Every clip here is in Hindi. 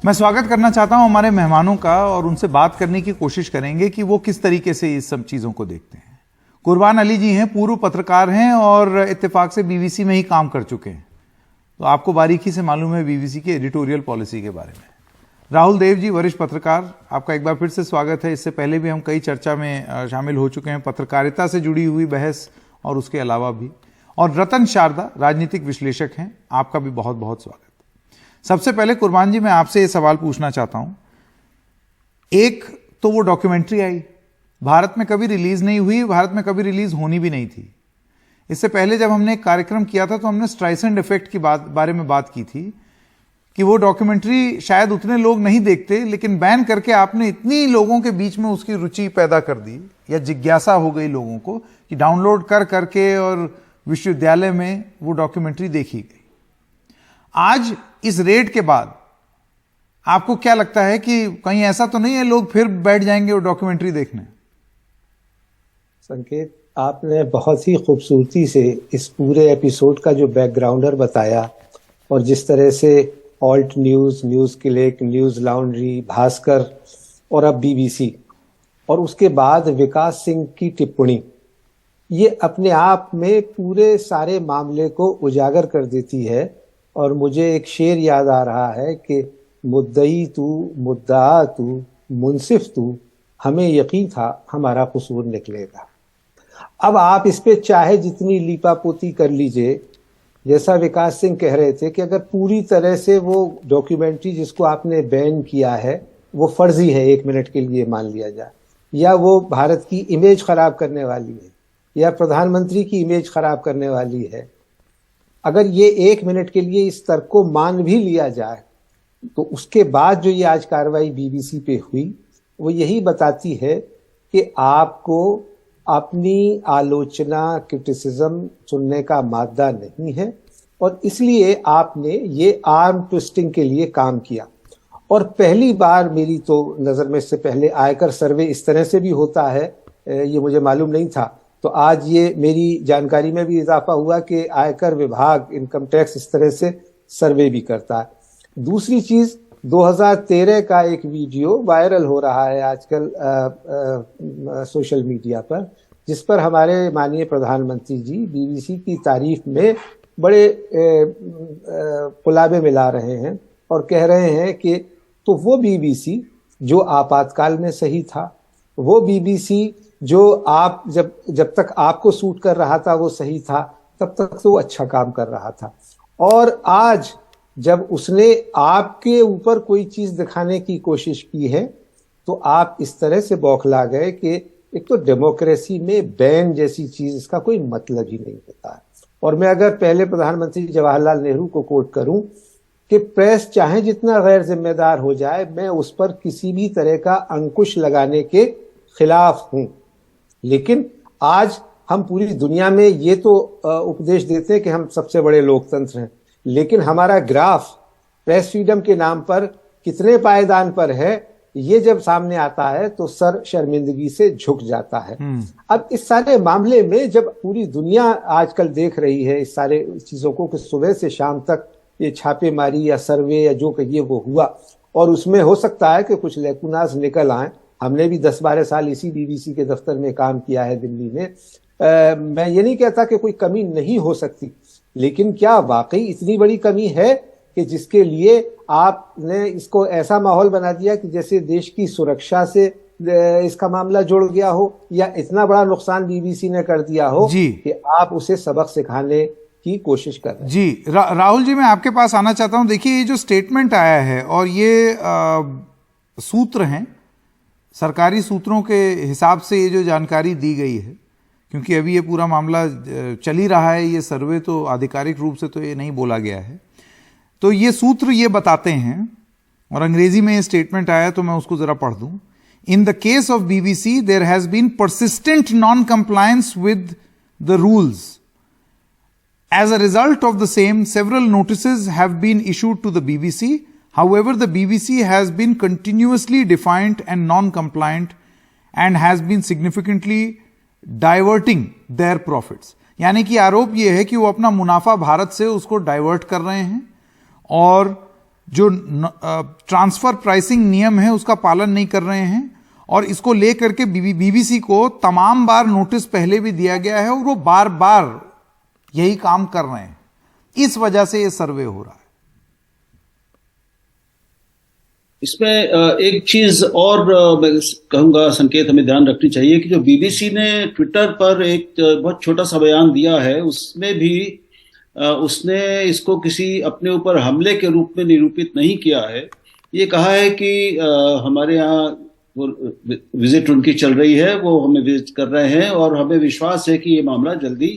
मैं स्वागत करना चाहता हूं हमारे मेहमानों का और उनसे बात करने की कोशिश करेंगे कि वो किस तरीके से इस सब चीजों को देखते हैं। कुर्बान अली जी हैं, पूर्व पत्रकार हैं और इत्तेफाक से बीबीसी में ही काम कर चुके हैं, तो आपको बारीकी से मालूम है बीबीसी की एडिटोरियल पॉलिसी के बारे में। राहुल देव जी, वरिष्ठ पत्रकार, आपका एक बार फिर से स्वागत है। इससे पहले भी हम कई चर्चा में शामिल हो चुके हैं, पत्रकारिता से जुड़ी हुई बहस और उसके अलावा भी। और रतन शारदा, राजनीतिक विश्लेषक हैं, आपका भी बहुत बहुत स्वागत। सबसे पहले कुर्बान जी, मैं आपसे ये सवाल पूछना चाहता हूं। एक तो वो डॉक्यूमेंट्री आई, भारत में कभी रिलीज नहीं हुई, भारत में कभी रिलीज होनी भी नहीं थी। इससे पहले जब हमने एक कार्यक्रम किया था तो हमने स्ट्राइसेंड इफेक्ट की बारे में बात की थी कि वो डॉक्यूमेंट्री शायद उतने लोग नहीं देखते, लेकिन बैन करके आपने इतनी लोगों के बीच में उसकी रुचि पैदा कर दी या जिज्ञासा हो गई लोगों को कि डाउनलोड कर करके और विश्वविद्यालय में वो डॉक्यूमेंट्री देखी गई। आज इस रेड के बाद आपको क्या लगता है कि कहीं ऐसा तो नहीं है लोग फिर बैठ जाएंगे वो डॉक्यूमेंट्री देखने? संकेत, आपने बहुत ही खूबसूरती से इस पूरे एपिसोड का जो बैकग्राउंडर बताया और जिस तरह से alt news, news click, news laundry, Bhaskar और अब बीबीसी और उसके बाद विकास सिंह की टिप्पणी, ये अपने आप में पूरे सारे मामले को उजागर कर देती है। और मुझे एक शेर याद आ रहा है कि मुद्दई तू, मुद्दा तू, मुंसिफ तू, हमें यकीन था हमारा कसूर निकलेगा। अब आप इस पे चाहे जितनी लीपापोती कर लीजिए, जैसा विकास सिंह कह रहे थे कि अगर पूरी तरह से वो डॉक्यूमेंट्री जिसको आपने बैन किया है वो फर्जी है, 1 मिनट के लिए मान लिया जाए, या वो भारत की इमेज खराब करने वाली है या प्रधानमंत्री की इमेज खराब करने वाली है, अगर ये 1 मिनट के लिए इस तर्क को मान भी लिया जाए, तो उसके बाद जो ये आज कार्रवाई बीबीसी पे हुई वो यही बताती है कि आपको अपनी आलोचना, क्रिटिसिज्म सुनने का मादा नहीं है और इसलिए आपने ये आर्म ट्विस्टिंग के लिए काम किया। और पहली बार मेरी तो नज़र में, इससे पहले आयकर सर्वे इस तरह से भी होता है, ये मुझे मालूम नहीं था, तो आज ये मेरी जानकारी में भी इजाफा हुआ कि आयकर विभाग, इनकम टैक्स इस तरह से सर्वे भी करता है। दूसरी चीज, 2013 का एक वीडियो वायरल हो रहा है आजकल सोशल मीडिया पर, जिस पर हमारे माननीय प्रधानमंत्री जी बीबीसी की तारीफ में बड़े पुलावे मिला रहे हैं और कह रहे हैं कि तो वो बीबीसी जो आपातकाल में सही था, वो बीबीसी जो आप जब तक आपको सूट कर रहा था वो सही था, तब तक तो वो अच्छा काम कर रहा था। और आज जब उसने आपके ऊपर कोई चीज दिखाने की कोशिश की है तो आप इस तरह से बौखला गए कि एक तो डेमोक्रेसी में बैन जैसी चीज, इसका कोई मतलब ही नहीं होता है। और मैं अगर पहले प्रधानमंत्री जवाहरलाल नेहरू को कोट करूं कि प्रेस चाहे जितना गैर जिम्मेदार हो जाए, मैं उस पर किसी भी तरह का अंकुश लगाने के खिलाफ हूं, लेकिन आज हम पूरी दुनिया में ये तो उपदेश देते हैं कि हम सबसे बड़े लोकतंत्र हैं, लेकिन हमारा ग्राफ प्रेस फ्रीडम के नाम पर कितने पायदान पर है, ये जब सामने आता है तो सर शर्मिंदगी से झुक जाता है। अब इस सारे मामले में जब पूरी दुनिया आजकल देख रही है इस सारे चीजों को कि सुबह से शाम तक ये छापेमारी या सर्वे या जो कहिए वो हुआ, और उसमें हो सकता है कि कुछ लेकुनाज निकल आए। हमने भी 10-12 साल इसी बीबीसी के दफ्तर में काम किया है दिल्ली में। मैं ये नहीं कहता कि कोई कमी नहीं हो सकती, लेकिन क्या वाकई इतनी बड़ी कमी है कि जिसके लिए आपने इसको ऐसा माहौल बना दिया कि जैसे देश की सुरक्षा से इसका मामला जुड़ गया हो, या इतना बड़ा नुकसान बीबीसी ने कर दिया हो कि आप उसे सबक सिखाने की कोशिश कर रहे हैं? जी राहुल जी, मैं आपके पास आना चाहता हूं। देखिए, ये जो स्टेटमेंट आया है और ये सूत्र हैं, सरकारी सूत्रों के हिसाब से ये जो जानकारी दी गई है, क्योंकि अभी ये पूरा मामला चल ही रहा है, ये सर्वे तो आधिकारिक रूप से तो ये नहीं बोला गया है, तो ये सूत्र ये बताते हैं, और अंग्रेजी में ये स्टेटमेंट आया तो मैं उसको जरा पढ़ दूं। In the case of BBC there has been persistent non compliance with the rules. As a result of the same, several notices have been issued to the BBC. However, the BBC has been continuously defiant and non-compliant and has been significantly diverting their profits. यानी कि आरोप यह है कि वो अपना मुनाफा भारत से उसको डाइवर्ट कर रहे हैं और जो ट्रांसफर प्राइसिंग नियम है उसका पालन नहीं कर रहे हैं, और इसको लेकर के बीबीसी को तमाम बार नोटिस पहले भी दिया गया है और वो बार बार यही काम कर रहे हैं। इस वजह से ये सर्वे हो रहा है। इसमें एक चीज और मैं कहूंगा, संकेत हमें ध्यान रखनी चाहिए कि जो बीबीसी ने ट्विटर पर एक बहुत छोटा सा बयान दिया है, उसमें भी उसने इसको किसी अपने ऊपर हमले के रूप में निरूपित नहीं किया है। ये कहा है कि हमारे यहाँ वो विजिट उनकी चल रही है, वो हमें विजिट कर रहे हैं और हमें विश्वास है कि ये मामला जल्दी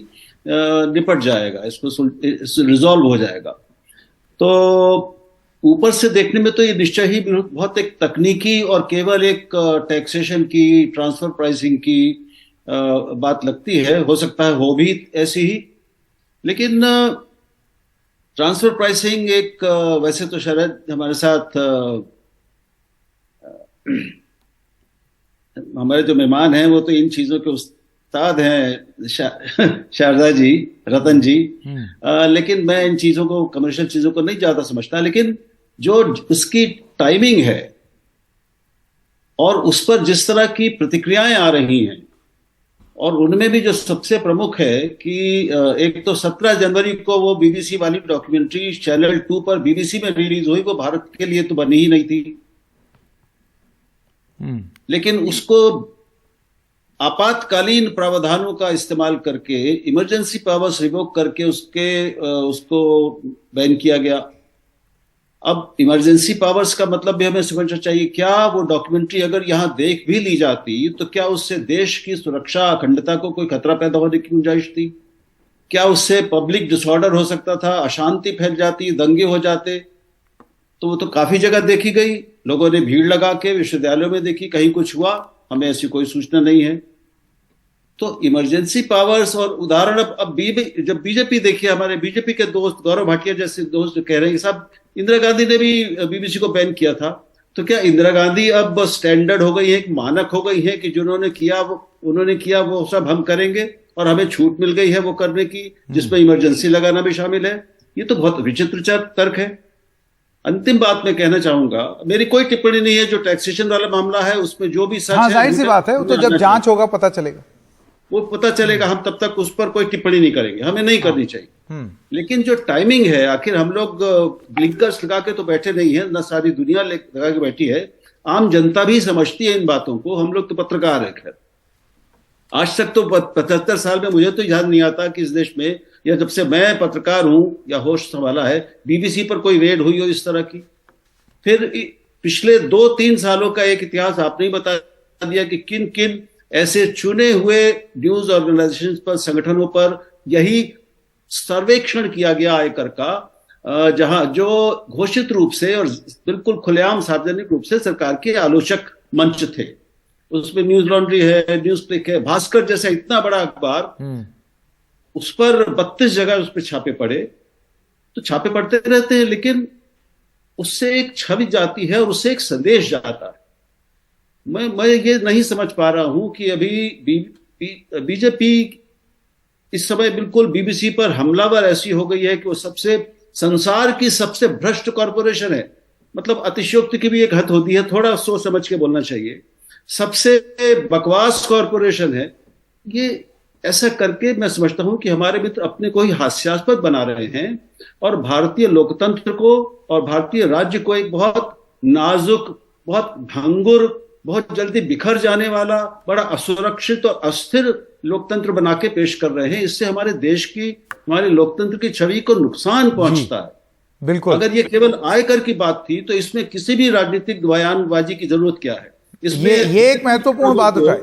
निपट जाएगा, इसको रिजॉल्व हो जाएगा। तो ऊपर से देखने में तो ये निश्चय ही बहुत एक तकनीकी और केवल एक टैक्सेशन की, ट्रांसफर प्राइसिंग की बात लगती है। हो सकता है हो भी ऐसी ही, लेकिन ट्रांसफर प्राइसिंग एक वैसे तो शायद हमारे साथ हमारे जो मेहमान हैं वो तो इन चीजों के उस्ताद हैं, शारदा जी, रतन जी, लेकिन मैं इन चीजों को, कमर्शियल चीजों को नहीं ज्यादा समझता। लेकिन जो उसकी टाइमिंग है और उस पर जिस तरह की प्रतिक्रियाएं आ रही हैं, और उनमें भी जो सबसे प्रमुख है कि एक तो 17 जनवरी को वो बीबीसी वाली डॉक्यूमेंट्री चैनल 2 पर बीबीसी में रिलीज हुई, वो भारत के लिए तो बनी ही नहीं थी, लेकिन उसको आपातकालीन प्रावधानों का इस्तेमाल करके, इमरजेंसी पावर्स रिवोक करके उसको बैन किया गया। अब इमरजेंसी पावर्स का मतलब भी हमें समझना चाहिए, क्या वो डॉक्यूमेंट्री अगर यहां देख भी ली जाती तो क्या उससे देश की सुरक्षा, अखंडता को कोई खतरा पैदा होने की गुंजाइश थी? क्या उससे पब्लिक डिसऑर्डर हो सकता था, अशांति फैल जाती, दंगे हो जाते? तो वो तो काफी जगह देखी गई, लोगों ने भीड़ लगा के विश्वविद्यालयों में देखी, कहीं कुछ हुआ, हमें ऐसी कोई सूचना नहीं है। तो इमरजेंसी पावर्स और उदाहरण, अब जब बीजेपी देखिए, हमारे बीजेपी के दोस्त गौरव भाटिया जैसे दोस्त कह रहे हैं साहब इंदिरा गांधी ने भी बीबीसी को बैन किया था, तो क्या इंदिरा गांधी अब स्टैंडर्ड हो गई है, मानक हो गई है कि जिन्होंने किया उन्होंने किया वो सब हम करेंगे और हमें छूट मिल गई है वो करने की, जिसमें इमरजेंसी लगाना भी शामिल है? ये तो बहुत विचित्र तर्क है। अंतिम बात मैं कहना चाहूंगा, मेरी कोई टिप्पणी नहीं है, जो टैक्सेशन वाला मामला है उसमें जो भी सच है, जाहिर सी बात है, वो तो जब जांच होगा पता चलेगा, वो पता चलेगा। हम तब तक उस पर कोई टिप्पणी नहीं करेंगे, हमें नहीं करनी चाहिए। लेकिन जो टाइमिंग है, आखिर हम लोग ब्लिंकर्स लगा के तो बैठे नहीं है, न सारी दुनिया लगा के बैठी है, आम जनता भी समझती है इन बातों को। हम लोग तो पत्रकार है, खैर आज तक तो 75 साल में मुझे तो याद नहीं आता कि इस देश में, या जब से मैं पत्रकार हूं या होश संभाला है, बीबीसी पर कोई रेड हुई हो इस तरह की। फिर पिछले 2-3 सालों का एक इतिहास आपने ही बता दिया कि किन किन ऐसे चुने हुए न्यूज ऑर्गेनाइजेशन पर, संगठनों पर यही सर्वेक्षण किया गया आयकर का, जहां जो घोषित रूप से और बिल्कुल खुलेआम सार्वजनिक रूप से सरकार के आलोचक मंच थे। उसमें न्यूज लॉन्ड्री है, न्यूज क्लिक है, भास्कर जैसा इतना बड़ा अखबार, उस पर 32 जगह उस पर छापे पड़े। तो छापे पड़ते रहते हैं, लेकिन उससे एक छवि जाती है और उससे एक संदेश जाता है। मैं ये नहीं समझ पा रहा हूं कि अभी बीजेपी इस समय बिल्कुल बीबीसी पर हमलावर ऐसी हो गई है कि वो संसार की सबसे भ्रष्ट कॉरपोरेशन है। मतलब अतिशयोक्ति की भी एक हद होती है, थोड़ा सोच समझ के बोलना चाहिए। सबसे बकवास कॉरपोरेशन है ये। ऐसा करके मैं समझता हूं कि हमारे मित्र अपने को ही हास्यास्पद बना रहे हैं और भारतीय लोकतंत्र को और भारतीय राज्य को एक बहुत नाजुक, बहुत भंगुर, बहुत जल्दी बिखर जाने वाला, बड़ा असुरक्षित और अस्थिर लोकतंत्र बना के पेश कर रहे हैं। इससे हमारे देश की, हमारे लोकतंत्र की छवि को नुकसान पहुंचता है। बिल्कुल। अगर ये केवल आयकर की बात थी तो इसमें किसी भी राजनीतिक बयानबाजी की जरूरत क्या है? इसमें ये एक महत्वपूर्ण बात उठाई,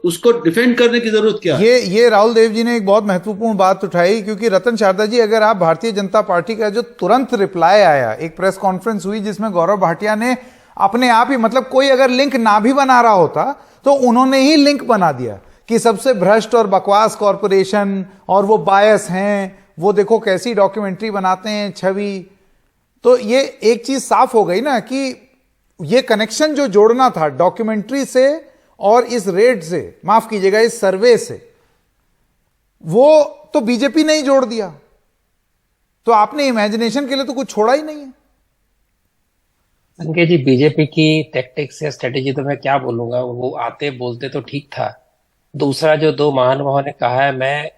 उसको डिफेंड करने की जरूरत क्या है? ये राहुल देव जी ने एक बहुत महत्वपूर्ण बात उठाई, क्योंकि रतन शारदा जी, अगर आप भारतीय जनता पार्टी का जो तुरंत रिप्लाई आया, एक प्रेस कॉन्फ्रेंस हुई जिसमें गौरव भाटिया ने अपने आप ही, मतलब कोई अगर लिंक ना भी बना रहा होता तो उन्होंने ही लिंक बना दिया कि सबसे भ्रष्ट और बकवास कॉरपोरेशन, और वो बायस हैं, वो देखो कैसी डॉक्यूमेंट्री बनाते हैं, छवि। तो ये एक चीज साफ हो गई ना कि ये कनेक्शन जो जोड़ना था डॉक्यूमेंट्री से और इस रेड से, माफ कीजिएगा, इस सर्वे से, वो तो बीजेपी ने ही जोड़ दिया। तो आपने इमेजिनेशन के लिए तो कुछ छोड़ा ही नहीं है। संजय जी, बीजेपी की टैक्टिक्स या स्ट्रेटेजी तो मैं क्या बोलूंगा, वो आते बोलते तो ठीक था। दूसरा, जो दो महानुभावों ने कहा है, मैं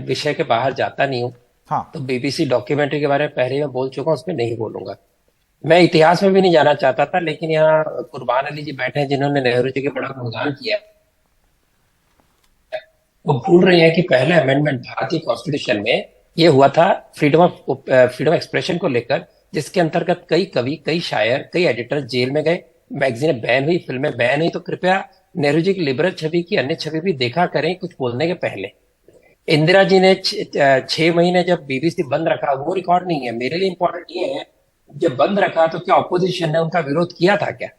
विषय के बाहर जाता नहीं हूँ। हाँ, तो बीबीसी डॉक्यूमेंट्री के बारे में पहले ही मैं बोल चुका हूँ, उसमें नहीं बोलूंगा। मैं इतिहास में भी नहीं जाना चाहता था, लेकिन यहाँ कुर्बान अली जी बैठे हैं जिन्होंने नेहरू जी के बड़ा गुणगान किया। वो भूल रहे हैं कि पहला अमेंडमेंट भारतीय कॉन्स्टिट्यूशन में ये हुआ था फ्रीडम एक्सप्रेशन को लेकर, जिसके अंतर्गत कई कवि, कई शायर, कई एडिटर जेल में गए, मैगजीनें बैन हुई, फिल्में बैन हुई। तो कृपया नेहरू जी की लिबरल छवि की अन्य छवि भी देखा करें कुछ बोलने के पहले। इंदिरा जी ने 6 महीने जब बीबीसी बंद रखा, वो रिकॉर्ड नहीं है, मेरे लिए इंपॉर्टेंट ये है, जब बंद रखा तो क्या ऑपोजिशन ने उनका विरोध किया था क्या?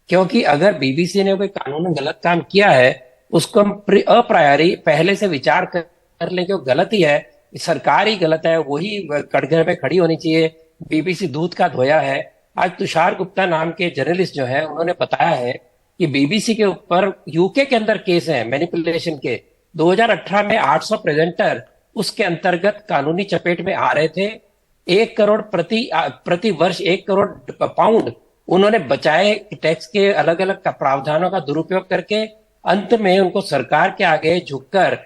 क्योंकि अगर बीबीसी ने कोई कानूनी गलत काम किया है, उसको हम अप्रायरी पहले से विचार कर लें कि वो गलत ही है, सरकार ही गलत है, वही कटघरे पे खड़ी होनी चाहिए, बीबीसी दूध का धोया है। आज तुषार गुप्ता नाम के जर्नलिस्ट जो है, उन्होंने बताया है कि बीबीसी के ऊपर यूके के अंदर केस है मैनिपुलेशन के। 2018 में 800 प्रेजेंटर उसके अंतर्गत कानूनी चपेट में आ रहे थे। 1 करोड़ प्रति वर्ष 1 करोड़ पाउंड उन्होंने बचाए टैक्स के अलग अलग प्रावधानों का दुरुपयोग करके। अंत में उनको सरकार के आगे झुककर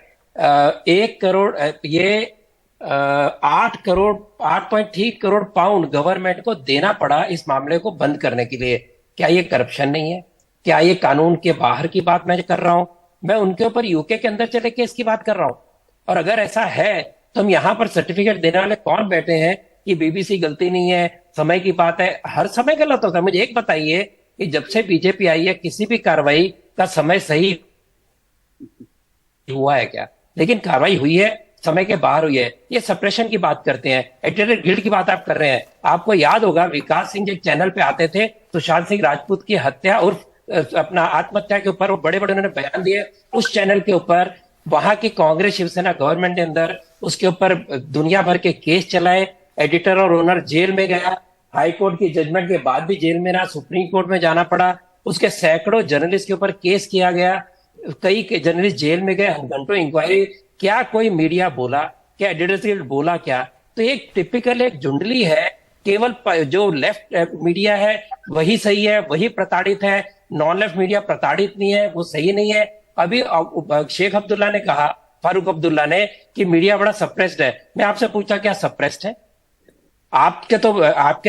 1 करोड़ 8.3 करोड़ पाउंड गवर्नमेंट को देना पड़ा इस मामले को बंद करने के लिए। क्या ये करप्शन नहीं है? क्या ये कानून के बाहर की बात मैं कर रहा हूं? मैं उनके ऊपर यूके के अंदर चले केस की बात कर रहा हूं। और अगर ऐसा है तो हम यहां पर सर्टिफिकेट देने वाले कौन बैठे हैं कि बीबीसी गलती नहीं है, समय की बात है? हर समय गलत होता है। मुझे एक बताइए कि जब से बीजेपी आई है किसी भी कार्रवाई का समय सही हुआ है क्या? लेकिन कार्रवाई हुई है, समय के बाहर हुई है। ये सप्रेशन की बात करते हैं, एडिटर गिल्ड की बात आप कर रहे हैं। आपको याद होगा विकास सिंह एक चैनल पे आते थे, सुशांत सिंह राजपूत की हत्या और अपना आत्महत्या के ऊपर वो बड़े बड़े उन्होंने बयान दिए। उस चैनल के ऊपर वहां की कांग्रेस शिवसेना गवर्नमेंट के अंदर उसके ऊपर दुनिया भर के केस चलाए। एडिटर और ओनर जेल में गया, हाई कोर्ट की जजमेंट के बाद भी जेल में रहा, सुप्रीम कोर्ट में जाना पड़ा। उसके सैकड़ों जर्नलिस्ट के ऊपर केस किया गया, कई जर्नलिस्ट जेल में गए, घंटों इंक्वायरी। क्या कोई मीडिया बोला? क्या एडिटर्स गिल्ड बोला क्या? तो एक टिपिकल एक झुंडली है, केवल जो लेफ्ट मीडिया है वही सही है, वही प्रताड़ित है, नॉन लेफ्ट मीडिया प्रताड़ित नहीं है, वो सही नहीं है। अभी शेख अब्दुल्ला ने कहा, फारूक अब्दुल्ला ने, कि मीडिया बड़ा सप्रेस्ड है। मैं आपसे पूछा क्या सप्रेस्ड है? आपके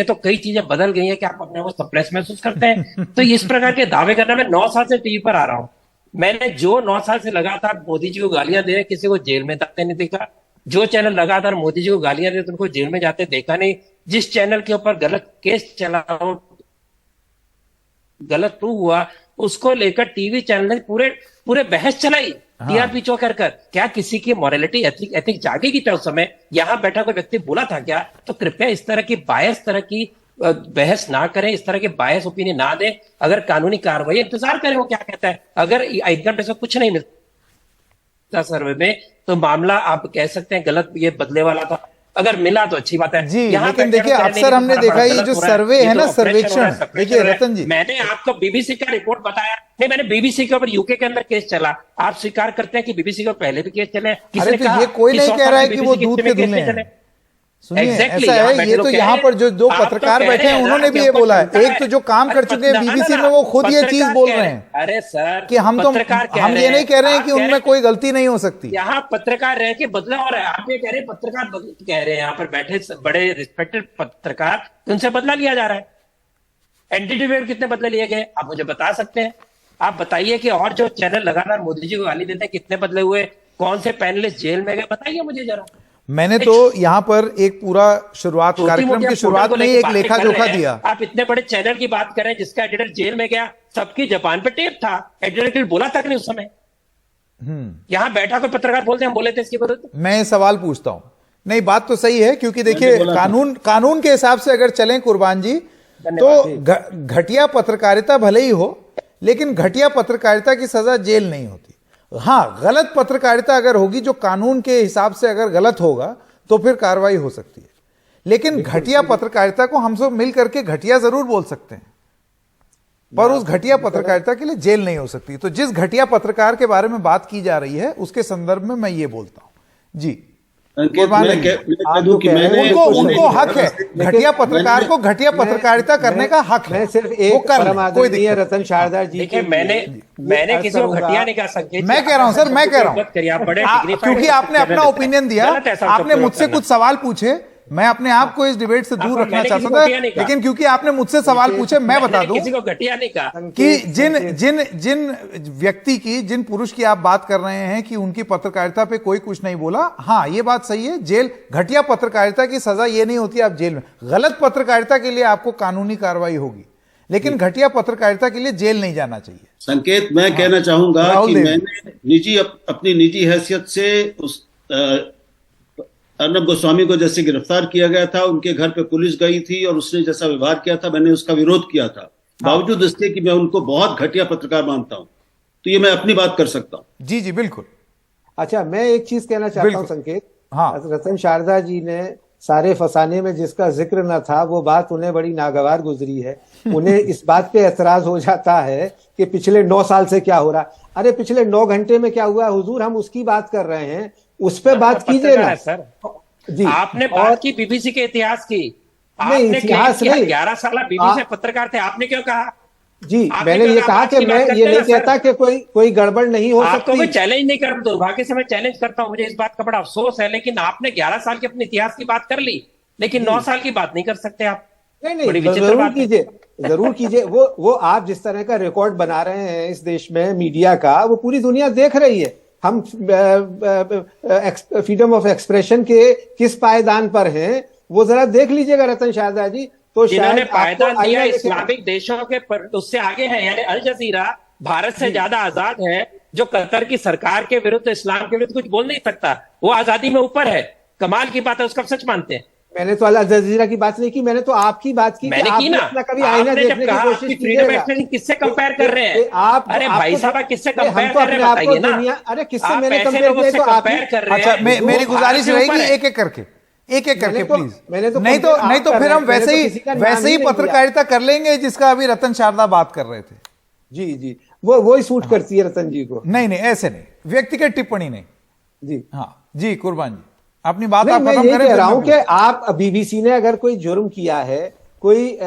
तो कई चीजें बदल गई हैं कि आप अपने को सप्रेस महसूस करते हैं। तो इस प्रकार के दावे करना, मैं 9 साल से टीवी पर आ रहा हूं, मैंने जो 9 साल से लगातार मोदी जी को गालियां दे रहे, किसी को जेल में जाते नहीं देखा। जो चैनल लगातार मोदी जी को गालियां दे, उनको जेल में जाते देखा नहीं। जिस चैनल के ऊपर गलत केस चला, गलत प्रूव हुआ, उसको लेकर टीवी चैनल ने पूरे बहस चलाई, टीआरपी चो कर। क्या किसी की मॉरलिटी एथिक जागेगी था उस समय? यहां बैठा कोई व्यक्ति बोला था क्या? तो कृपया इस तरह की बायस तरह की बहस ना करें, इस तरह के बायस ओपिनियन ना दें। अगर कानूनी कार्रवाई, इंतजार करें वो क्या कहता है। अगर 1 घंटे से कुछ नहीं मिलता सर्वे में, तो मामला आप कह सकते हैं गलत, ये बदले वाला था। अगर मिला तो अच्छी बात है जी। लेकिन देखिए, अक्सर हमने देखा ये जो सर्वे है ना, सर्वेक्षण, देखिए रतन जी, मैंने आपको बीबीसी का रिपोर्ट बताया नहीं, मैंने बीबीसी के ऊपर यूके के अंदर केस चला। आप स्वीकार करते हैं कि बीबीसी के पहले भी केस चले? अरे तो ये कोई नहीं कह रहा है कि वो दूध के धुले हैं। सुनिए, ऐसा है, ये तो यहाँ पर जो 2 पत्रकार बैठे हैं उन्होंने भी ये बोला है। एक तो जो काम कर चुके हैं बीबीसी में, वो खुद ये चीज बोल रहे हैं। अरे सर, कि हम ये नहीं कह रहे हैं कि उनमें कोई गलती नहीं हो सकती। यहाँ पत्रकार रह के बदला हो रहा है। आप ये कह रहे हैं पत्रकार कह रहे हैं, यहाँ पर बैठे बड़े रिस्पेक्टेड पत्रकार, उनसे बदला लिया जा रहा है। एनडीटीवी कितने बदले लिए गए आप मुझे बता सकते हैं? आप बताइए कि और जो चैनल लगातार मोदी जी को गाली देते हैं कितने बदले हुए? कौन से पैनलिस्ट जेल में गए? बताइए मुझे जरा। मैंने तो यहाँ पर एक पूरा शुरुआत, कार्यक्रम की शुरुआत में ही एक लेखा जोखा दिया। आप इतने बड़े चैनल की बात करें जिसका एडिटर जेल में गया, सबकी जबान पे टेप था, एडिटर बोला तक नहीं उस समय। यहाँ बैठा कोई पत्रकार बोलते हम बोले थे इसके विरुद्ध। मैं सवाल पूछता हूं। नहीं, बात तो सही है, क्योंकि देखिए कानून के हिसाब से अगर चलें कुर्बान जी, तो घटिया पत्रकारिता भले ही हो, लेकिन घटिया पत्रकारिता की सजा जेल नहीं होती। हाँ, गलत पत्रकारिता अगर होगी, जो कानून के हिसाब से अगर गलत होगा, तो फिर कार्रवाई हो सकती है। लेकिन घटिया पत्रकारिता को हम सब मिल करके घटिया जरूर बोल सकते हैं, पर उस घटिया पत्रकारिता के लिए जेल नहीं हो सकती। तो जिस घटिया पत्रकार के बारे में बात की जा रही है, उसके संदर्भ में मैं ये बोलता हूं जी। अंकित, कुर्बान मैं अली, कह दूं कि आप जो कह रहे हैं, उनको हक है, घटिया पत्रकार को मैंने- घटिया पत्रकारिता करने का हक है। मैं सिर्फ वो एक कर ले, परम कोई आदरणीय दिक्कत रतन शारदा जी देखिए, के मैंने लिए किसी को करूंगा। घटिया नहीं कहा संकेत। मैं कह रहा हूं सर, मैं कह रहा मत करिए, आप बड़े हूं dignified क्योंकि हैं, आपने अपना गलत है। ओपिनियन दिया, गलत है ऐसा आपने प्रयोग मुझसे करना। कुछ सवाल पूछे, मैं अपने आप को इस डिबेट से दूर आपको रखना मैंने चाहता किसी को था, घटिया नहीं कहा। लेकिन क्योंकि आपने मुझसे सवाल पूछे, मैं बता दूं किसी को घटिया नहीं कहा। कि संकेत- जिन व्यक्ति की, जिन पुरुष की आप बात कर रहे हैं कि उनकी पत्रकारिता पे कोई कुछ नहीं बोला, हाँ ये बात सही है, जेल, घटिया पत्रकारिता की सजा ये नहीं होती आप जेल में, गलत पत्रकारिता के लिए आपको कानूनी कार्रवाई होगी, लेकिन घटिया पत्रकारिता के लिए जेल नहीं जाना चाहिए। संकेत, मैं कहना चाहूंगा राहुल कि देवी। मैंने अपनी निजी हैसियत से उस अर्नब गोस्वामी को जैसे गिरफ्तार किया गया था, उनके घर पे पुलिस गई थी और उसने जैसा व्यवहार किया था, मैंने उसका विरोध किया था, बावजूद इसके कि मैं उनको बहुत घटिया पत्रकार मानता हूं। तो ये मैं अपनी बात कर सकता हूं। जी जी बिल्कुल। अच्छा, मैं एक चीज कहना चाहता हूँ बिल्कुल। संकेत। हाँ। रतन शारदा जी ने सारे फसाने में जिसका जिक्र न था, वो बात उन्हें बड़ी नागवार गुजरी है। उन्हें इस बात पे एतराज हो जाता है कि पिछले 9 साल से क्या हो रहा। अरे पिछले 9 घंटे में क्या हुआ हुजूर, हम उसकी बात कर रहे हैं, उस पे बात कीजिए ना सर। जी। आपने बात की बीबीसी के इतिहास की, नहीं, आपने इतिहास नहीं। 11 साल बीबीसी पत्रकार थे, आपने क्यों कहा? जी, आपने मैंने क्यों ये कहा? कहा बात कि की बात मैं करते ये हैं नहीं ना, सर। कहता कि कोई गड़बड़ नहीं हो आपको मैं सकती। चैलेंज नहीं कर, दुर्भाग्य से मैं चैलेंज करता हूं, मुझे इस बात का बड़ा अफसोस है, लेकिन आपने 11 साल के अपने इतिहास की बात कर ली, लेकिन 9 साल की बात नहीं कर सकते आप। नहीं बड़ी नहीं, विचित्र जरूर बात है। कीजिए, जरूर कीजिए। वो आप जिस तरह का रिकॉर्ड बना रहे हैं इस देश में मीडिया का, वो पूरी दुनिया देख रही है। हम फ्रीडम ऑफ एक्सप्रेशन के किस पायदान पर हैं, वो जरा देख लीजिएगा रतन शारदा जी। तो जिन्होंने शायद पायदान आपको दिया आईना इस्लामिक देशों के उससे आगे है, यानी अल जजीरा भारत से ज्यादा आजाद है, जो कतर की सरकार के विरुद्ध, इस्लाम के विरुद्ध कुछ बोल नहीं सकता, वो आजादी में ऊपर है। कमाल की बात है, उसका सच मानते हैं। मैंने तो अल जजीरा की बात नहीं की, मैंने तो आपकी बात की। मैंने की आपने ना, अपना कभी आईना आपने जब देखने की कहा कोशिश आपकी फ्रीडम कीजिएगा। एक्सप्रेशन किससे कंपेयर कर रहे हैं? अरे भाई साहब, आप किससे कंपेयर कर रहे हैं बताइए ना। अरे किससे आप मैंने ऐसे कंपेयर लोगों किया, से तो आप कंपेयर कर रहे अच्छा, हैं। मेरी वो गुजारिश भारत से ऊपर रहेगी है। एक एक करके प्लीज। मैंने तो नहीं तो कर फिर रहे हम हैं, मैंने तो किसी का नाम वैसे ही नहीं लिया। पत्रकारिता कर लेंगे जिसका अभी रतन शारदा बात कर रहे थे। जी जी, वो ही सूट करती है रतन जी को। नहीं ऐसे नहीं, व्यक्तिगत टिप्पणी नहीं। जी हाँ जी कुर्बान जी, अपनी बात नहीं, आप मैं खत्म ये करें कह फिर रहा मैं हूं कि आप बीबीसी ने अगर कोई जुर्म किया है, कोई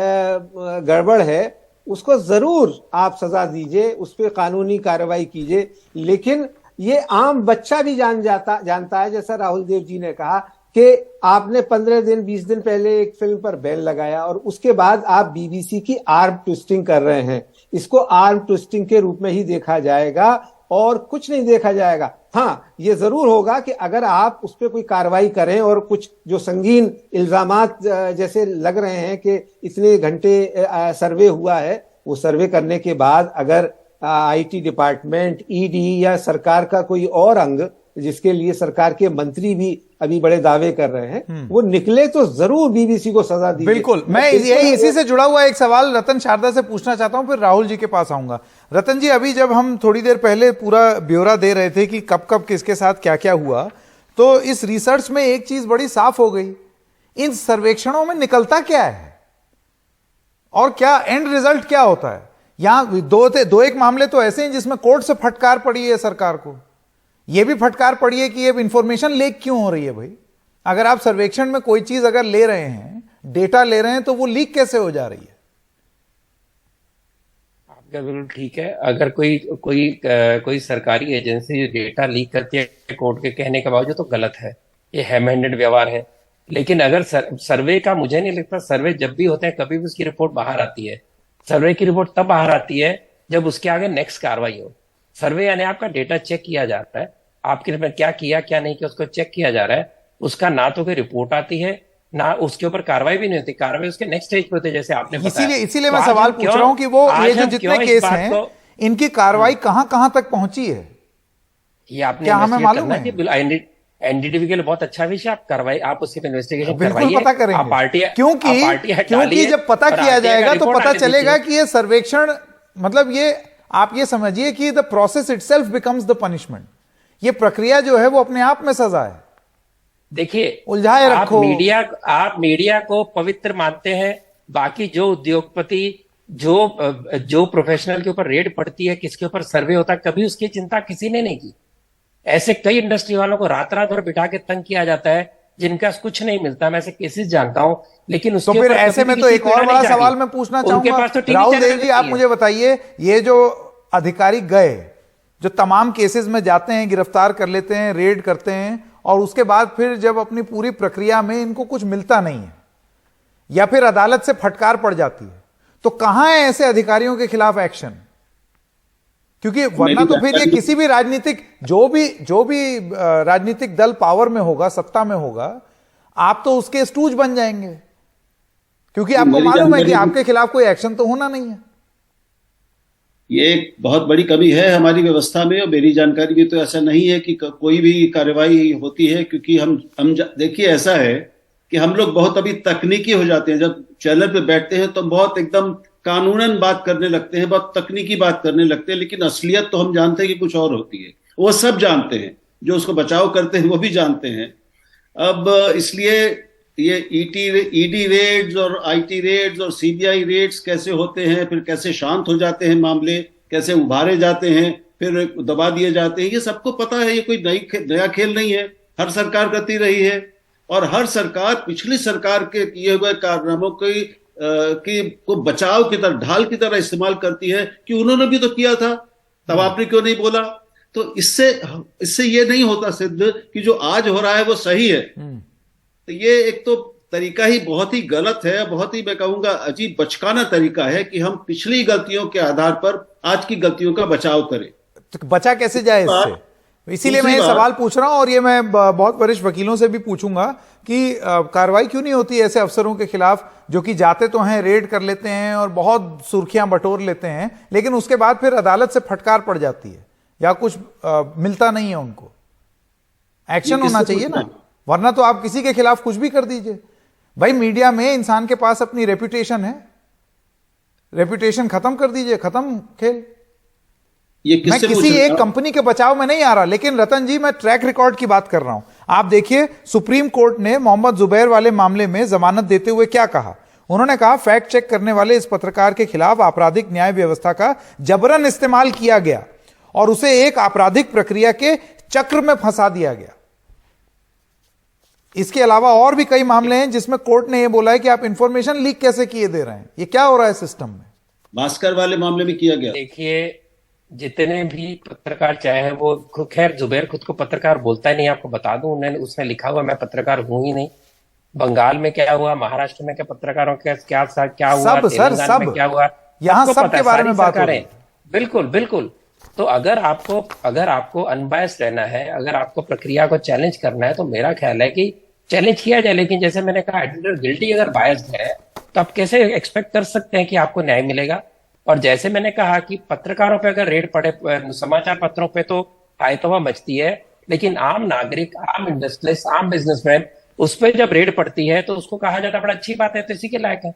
गड़बड़ है, उसको जरूर आप सजा दीजिए, उस पर कानूनी कार्रवाई कीजिए। लेकिन ये आम बच्चा भी जानता है, जैसा राहुल देव जी ने कहा कि आपने 15 दिन 20 दिन पहले एक फिल्म पर बैन लगाया और उसके बाद आप बीबीसी की आर्म ट्विस्टिंग कर रहे हैं। इसको आर्म ट्विस्टिंग के रूप में ही देखा जाएगा और कुछ नहीं देखा जाएगा। हाँ, ये जरूर होगा कि अगर आप उस पर कोई कार्रवाई करें और कुछ जो संगीन इल्जामात जैसे लग रहे हैं कि इतने घंटे सर्वे हुआ है, वो सर्वे करने के बाद अगर आईटी डिपार्टमेंट, ईडी या सरकार का कोई और अंग, जिसके लिए सरकार के मंत्री भी अभी बड़े दावे कर रहे हैं, वो निकले तो जरूर बीबीसी को सजा दी। बिल्कुल। मैं इसी से जुड़ा हुआ एक सवाल रतन शारदा से पूछना चाहता हूं, फिर राहुल जी के पास आऊंगा। रतन जी, अभी जब हम थोड़ी देर पहले पूरा ब्यौरा दे रहे थे कि कब कब किसके साथ क्या क्या हुआ, तो इस रिसर्च में एक चीज बड़ी साफ हो गई। इन सर्वेक्षणों में निकलता क्या है और क्या एंड रिजल्ट क्या होता है। यहां दो एक मामले तो ऐसे हैं जिसमें कोर्ट से फटकार पड़ी है सरकार को, यह भी फटकार पड़ी है कि ये इंफॉर्मेशन लीक क्यों हो रही है। भाई, अगर आप सर्वेक्षण में कोई चीज अगर ले रहे हैं, डेटा ले रहे हैं, तो वो लीक कैसे हो जा रही है? आपका बिल्कुल ठीक है। अगर कोई सरकारी एजेंसी डेटा लीक करती है कोर्ट के कहने के बावजूद, तो गलत है, ये हैम हैंडेड व्यवहार है। लेकिन अगर सर्वे का, मुझे नहीं लगता सर्वे जब भी होते हैं कभी भी उसकी रिपोर्ट बाहर आती है। सर्वे की रिपोर्ट तब बाहर आती है जब उसके आगे नेक्स्ट कार्रवाई हो। सर्वे यानी आपका डेटा चेक किया जाता है, आपके में क्या किया क्या नहीं किया उसको चेक किया जा रहा है, उसका ना तो कोई रिपोर्ट आती है, ना उसके ऊपर कार्रवाई भी नहीं होती। कार्रवाई उसके नेक्स्ट स्टेज पे होती है, जैसे आपने बताया। इसीलिए मैं सवाल पूछ रहा हूं कि वो ये जो जितने केस हैं, इनकी कार्रवाई कहां तक पहुंची है, ये आपने क्या हमें मालूम है? एनडीटीवी के लिए बहुत अच्छा विषय, आप करवाई, आप उसके पे इन्वेस्टिगेशन बिल्कुल करवाइए, पता करेंगे। आप पार्टी क्योंकि जब पता किया जाएगा तो पता चलेगा कि ये सर्वेक्षण, मतलब ये आप ये समझिए कि the process itself becomes the punishment. ये प्रक्रिया जो है वो अपने आप में सजा है। देखिए, उलझाए रखो। आप मीडिया को पवित्र मानते हैं, बाकी जो उद्योगपति, जो प्रोफेशनल के ऊपर रेड पड़ती है, किसके ऊपर सर्वे होता है, कभी उसकी चिंता किसी ने नहीं की। ऐसे कई इंडस्ट्री वालों को रात रात भर बिठा के तंग किया जाता है, जिनका कुछ नहीं मिलता। मैं ऐसे केसेस जानता हूं, लेकिन उसके तो फिर ऊपर ऐसे कभी में भी तो किसी एक को और नहीं बड़ा जागी। सवाल मैं पूछना उनके चाहूंगा, पास तो टीवी राहुल चैनल देव जी, आप नहीं मुझे बताइए, ये जो अधिकारी गए, जो तमाम केसेस में जाते हैं, गिरफ्तार कर लेते हैं, रेड करते हैं, और उसके बाद फिर जब अपनी पूरी प्रक्रिया में इनको कुछ मिलता नहीं है या फिर अदालत से फटकार पड़ जाती है, तो कहां है ऐसे अधिकारियों के खिलाफ एक्शन? क्योंकि वरना तो फिर ये किसी भी राजनीतिक, जो भी राजनीतिक दल पावर में होगा, सत्ता में होगा, आप तो उसके स्टूज बन जाएंगे, क्योंकि आपको मालूम है कि आपके खिलाफ कोई एक्शन तो होना नहीं है। ये एक बहुत बड़ी कमी है हमारी व्यवस्था में, और मेरी जानकारी भी तो ऐसा नहीं है कि कोई भी कार्रवाई होती है, क्योंकि हम देखिए, ऐसा है कि हम लोग बहुत अभी तकनीकी हो जाते हैं। जब चैनल पे बैठते हैं तो बहुत एकदम कानूनन बात करने लगते हैं, बहुत तकनीकी बात करने लगते हैं, लेकिन असलियत तो हम जानते हैं कि कुछ और होती है। वो सब जानते हैं, जो उसको बचाव करते हैं वो भी जानते हैं। अब इसलिए ये ईडी रेड्स और आईटी रेड्स और सीबीआई रेड्स कैसे होते हैं, फिर कैसे शांत हो जाते हैं मामले, कैसे उभारे जाते हैं, फिर दबा दिए जाते हैं, ये सबको पता है। ये कोई नया खेल नहीं है, हर सरकार करती रही है, और हर सरकार पिछली सरकार के किए हुए कारनामों को बचाव की तरह, ढाल की तरह इस्तेमाल करती है कि उन्होंने भी तो किया था, तब आपने क्यों नहीं बोला। तो इससे ये नहीं होता सिद्ध कि जो आज हो रहा है वो सही है। तो ये एक तो तरीका ही बहुत ही गलत है, बहुत ही मैं कहूंगा अजीब बचकाना तरीका है कि हम पिछली गलतियों के आधार पर आज की गलतियों का बचाव करें। तो बचा कैसे जाए इससे? इसीलिए मैं ये सवाल पूछ रहा हूं, और ये मैं बहुत वरिष्ठ वकीलों से भी पूछूंगा कि कार्रवाई क्यों नहीं होती ऐसे अफसरों के खिलाफ, जो कि जाते तो हैं, रेड कर लेते हैं और बहुत सुर्खियां बटोर लेते हैं, लेकिन उसके बाद फिर अदालत से फटकार पड़ जाती है या कुछ मिलता नहीं है उनको। एक्शन होना चाहिए ना, वरना तो आप किसी के खिलाफ कुछ भी कर दीजिए। भाई, मीडिया में इंसान के पास अपनी रेपुटेशन है, रेपुटेशन खत्म कर दीजिए, खत्म खेल। मैं किसी एक कंपनी के बचाव में नहीं आ रहा, लेकिन रतन जी, मैं ट्रैक रिकॉर्ड की बात कर रहा हूं। आप देखिए, सुप्रीम कोर्ट ने मोहम्मद जुबैर वाले मामले में जमानत देते हुए क्या कहा। उन्होंने कहा, फैक्ट चेक करने वाले इस पत्रकार के खिलाफ आपराधिक न्याय व्यवस्था का जबरन इस्तेमाल किया गया और उसे एक आपराधिक प्रक्रिया के चक्र में फंसा दिया गया। इसके अलावा और भी कई मामले हैं जिसमें कोर्ट ने यह बोला है कि आप इंफॉर्मेशन लीक कैसे किए दे रहे हैं। ये क्या हो रहा है सिस्टम में? भास्कर वाले मामले में किया गया। देखिए, जितने भी पत्रकार, चाहे वो, खैर जुबैर खुद को पत्रकार बोलता ही नहीं, आपको बता दूं, उसने लिखा हुआ मैं पत्रकार हूं ही नहीं। बंगाल में क्या हुआ, महाराष्ट्र में क्या पत्रकारों के क्या हुआ, तेलंगाना में क्या हुआ, यहां सब के बारे में बात हो रही है। बिल्कुल बिल्कुल। तो अगर आपको अनबायस्ड रहना है, अगर आपको प्रक्रिया को चैलेंज करना है, तो मेरा ख्याल है कि चैलेंज किया जाए। लेकिन जैसे मैंने कहा, एडिटर गिल्टी अगर बायस्ड है तो आप कैसे एक्सपेक्ट कर सकते हैं कि आपको न्याय मिलेगा। और जैसे मैंने कहा कि पत्रकारों पे अगर रेड पड़े, समाचार पत्रों पे, तो आयतोबा मचती है, लेकिन आम नागरिक, आम इंडस्ट्रियलिस्ट, आम बिजनेसमैन, उस पर जब रेड पड़ती है तो उसको कहा जाता है बड़ा अच्छी बात है, तो इसी के लायक है।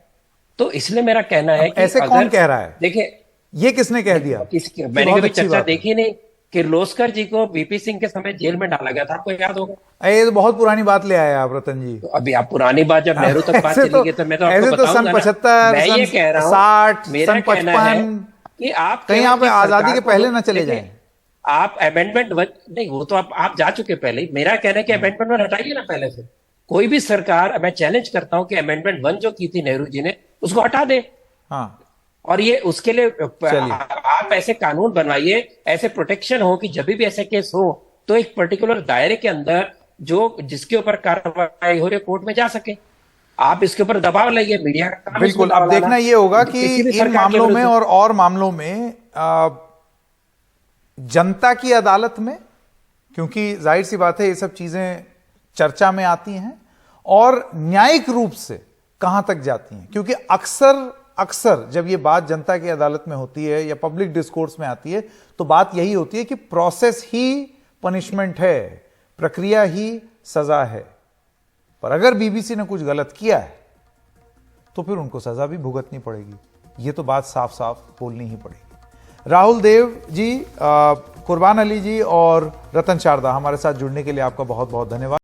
तो इसलिए मेरा कहना है कि ऐसे कौन कह रहा है? देखिए, ये किसने कह दिया? मैंने कभी चर्चा देखी नहीं। किर्लोस्कर जी को बीपी सिंह के समय जेल में डाला गया था, आपको याद होगा। ये तो बहुत पुरानी बात ले आए आप रतन जी। तो अभी आप पुरानी बात, जब नेहरू तक बात चली गई, तो मैं तो आपको बताऊंगा ना, 75, मैं ये कह रहा हूं, 60, मेरा कहना है कि आप कहीं आप आजादी के पहले ना चले जाएं। आप अमेंडमेंट नहीं, वो तो आप जा चुके पहले। मेरा कहना है कि अमेंडमेंट 1 हटाइए ना पहले से। कोई भी सरकार, मैं चैलेंज करता हूं कि अमेंडमेंट 1 जो की थी नेहरू जी ने, उसको हटा दे। हाँ, और ये उसके लिए आप ऐसे कानून बनवाइए, ऐसे प्रोटेक्शन हो कि जब भी ऐसे केस हो तो एक पर्टिकुलर दायरे के अंदर जो जिसके ऊपर कार्रवाई हो रही है कोर्ट में जा सके। आप इसके ऊपर दबाव लाइए, मीडिया का काम। बिल्कुल। अब देखना ये होगा कि इन मामलों में और मामलों में जनता की अदालत में, क्योंकि जाहिर सी बात है ये सब चीजें चर्चा में आती हैं, और न्यायिक रूप से कहां तक जाती हैं। क्योंकि अक्सर जब ये बात जनता की अदालत में होती है या पब्लिक डिस्कोर्स में आती है, तो बात यही होती है कि प्रोसेस ही पनिशमेंट है, प्रक्रिया ही सजा है। पर अगर बीबीसी ने कुछ गलत किया है तो फिर उनको सजा भी भुगतनी पड़ेगी। ये तो बात साफ साफ बोलनी ही पड़ेगी। राहुल देव जी, कुर्बान अली जी और रतन शारदा, हमारे साथ जुड़ने के लिए आपका बहुत बहुत धन्यवाद।